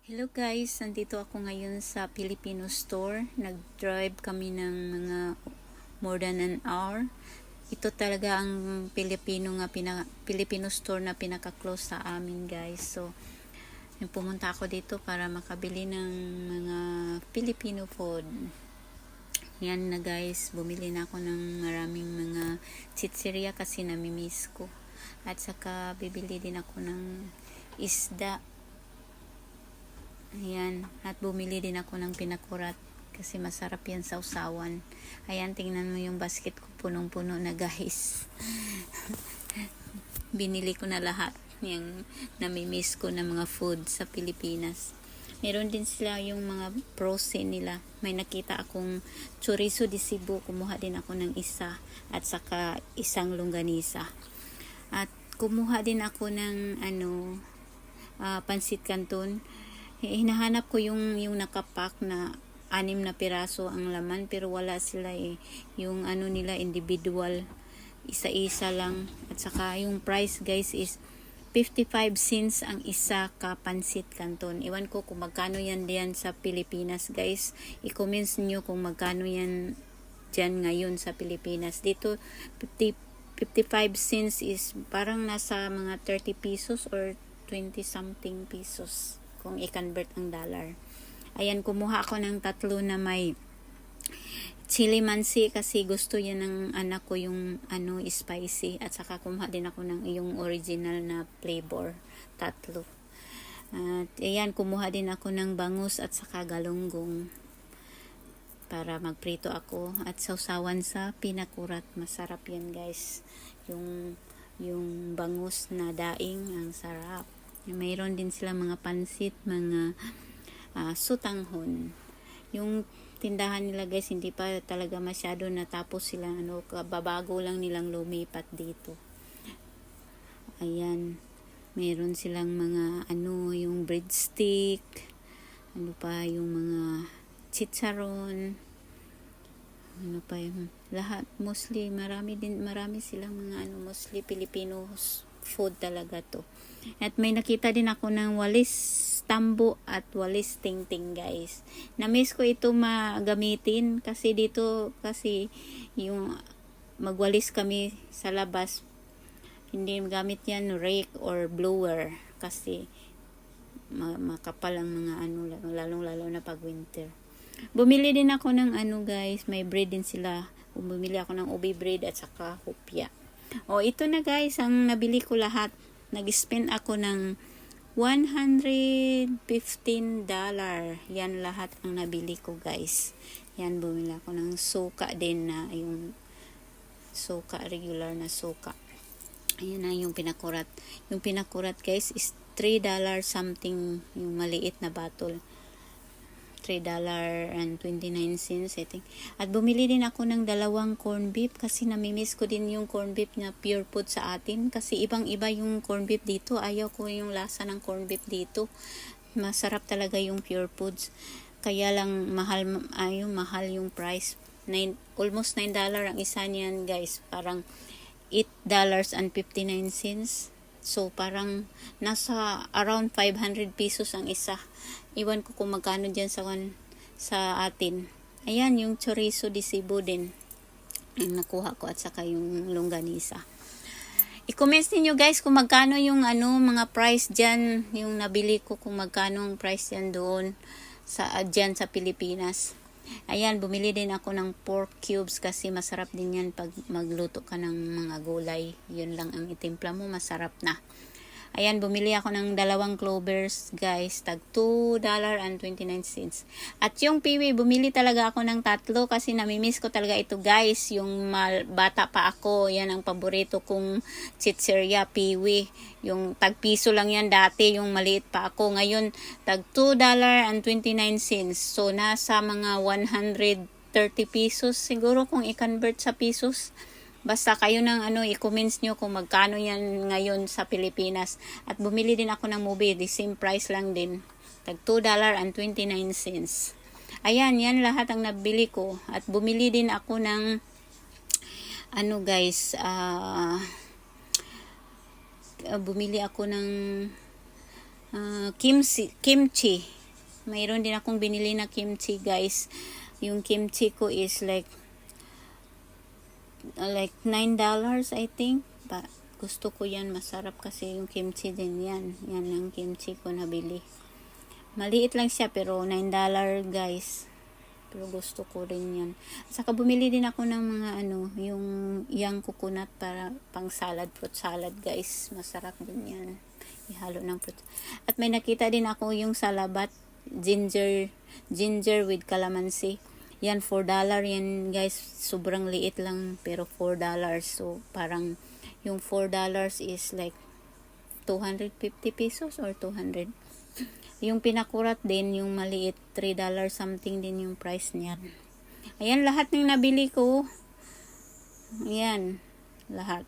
Hello guys, nandito ako ngayon sa Filipino store. Nag-drive kami ng mga more than an hour. Ito talaga ang Filipino store na pinaka-close sa amin guys. So, pumunta ako dito para makabili ng mga Filipino food. Yan na guys, bumili na ako ng maraming mga chichirya kasi namimiss ko. At saka bibili din ako ng isda. Ayan, at bumili din ako ng pinakurat kasi masarap yan sa usawan. Ayan, tingnan mo yung basket ko, punong-puno na guys. Binili ko na lahat yung namimiss ko na mga food sa Pilipinas. Meron din sila yung mga frozen nila. May nakita akong chorizo de Cebu, kumuha din ako ng isa at saka isang longganisa. At kumuha din ako ng pansit canton. Hinahanap ko yung nakapack na 6 na piraso ang laman pero wala sila yung nila individual, isa-isa lang. At saka yung price guys is 55 cents ang isa ka pansit canton. Iwan ko kung magkano yan diyan sa Pilipinas guys. I-comments niyo kung magkano yan diyan ngayon sa Pilipinas. Dito 55 cents is parang nasa mga 30 pesos or 20 something pesos kung i-convert ang dollar. Ayan, kumuha ako ng 3 na may chili mansi kasi gusto yan ng anak ko yung spicy, at saka kumuha din ako ng yung original na flavor, 3. At ayan, kumuha din ako ng bangus at saka galunggong para magprito ako at sausawan sa pinakurat. Masarap yan guys, yung bangus na daing, ang sarap. Mayroon din sila mga pansit, mga sutanghon. Yung tindahan nila guys, hindi pa talaga masyado natapos sila, babago lang nilang lumipat dito. Ayan, mayroon silang mga yung breadstick, yung mga chicharon, yung lahat, mostly marami silang mga mostly Filipino food talaga to. At may nakita din ako ng walis tambo at walis tingting guys. Na-miss ko ito magamitin kasi dito yung magwalis kami sa labas, hindi gamit yan rake or blower kasi makapal ang mga lalong na pag winter. Bumili din ako ng guys, may bread din sila. Bumili ako ng ubi bread at saka hopya. Ito na guys, ang nabili ko lahat. Nag-spend ako ng $115. Yan lahat ang nabili ko guys. Yan, bumili ako ng suka din na yung suka, regular na suka. Ayan na yung pinakurat. Yung pinakurat guys is $3 something, yung maliit na bottle. $3.29 I think. At bumili din ako ng 2 corn beef kasi namimiss ko din yung corn beef na pure food sa atin kasi ibang-iba yung corn beef dito. Ayaw ko yung lasa ng corn beef dito. Masarap talaga yung pure foods. Kaya lang mahal yung price. Almost $9 ang isa niyan guys. Parang $8.59. So, parang nasa around 500 pesos ang isa. Iwan ko kung magkano dyan sa atin. Ayan, yung chorizo de Cebu din. Yung nakuha ko at saka yung longganisa. I-comment niyo guys kung magkano yung mga price dyan. Yung nabili ko kung magkano ang price dyan doon dyan sa Pilipinas. Ayan, bumili din ako ng pork cubes kasi masarap din yan pag magluto ka ng mga gulay. Yun lang ang itimpla mo, masarap na. Ayan, bumili ako ng 2 clovers guys, tag $2.29. At yung piwi, bumili talaga ako ng 3 kasi namimiss ko talaga ito guys. Yung bata pa ako, yan ang paborito kong chichirya, piwi. Yung tag piso lang yan dati, yung maliit pa ako. Ngayon, tag $2.29. So, nasa mga 130 pesos siguro kung i-convert sa pesos. Basta kayo ng i-comments nyo kung magkano yan ngayon sa Pilipinas. At bumili din ako ng movie, the same price lang din. Tag $2.29. Ayan, yan lahat ang nabili ko. At bumili din ako ng guys, bumili ako ng kimchi. Mayroon din akong binili na kimchi, guys. Yung kimchi ko is like $9, I think. Gusto ko yan, masarap kasi yung kimchi din yan. Yan ang kimchi ko nabili. Maliit lang siya pero $9, guys. Pero gusto ko rin yan. Saka bumili din ako ng mga yung young coconut para pang salad, fruit salad, guys. Masarap din yan. Ihalo ng fruit. At may nakita din ako yung salabat, ginger with calamansi. Yan, $4 yan, guys. Sobrang liit lang, pero $4. So, parang yung $4 is like 250 pesos or 200. Yung pinakurat din, yung maliit, $3 something din yung price niyan. Ayan, lahat ng nabili ko. Ayan, lahat.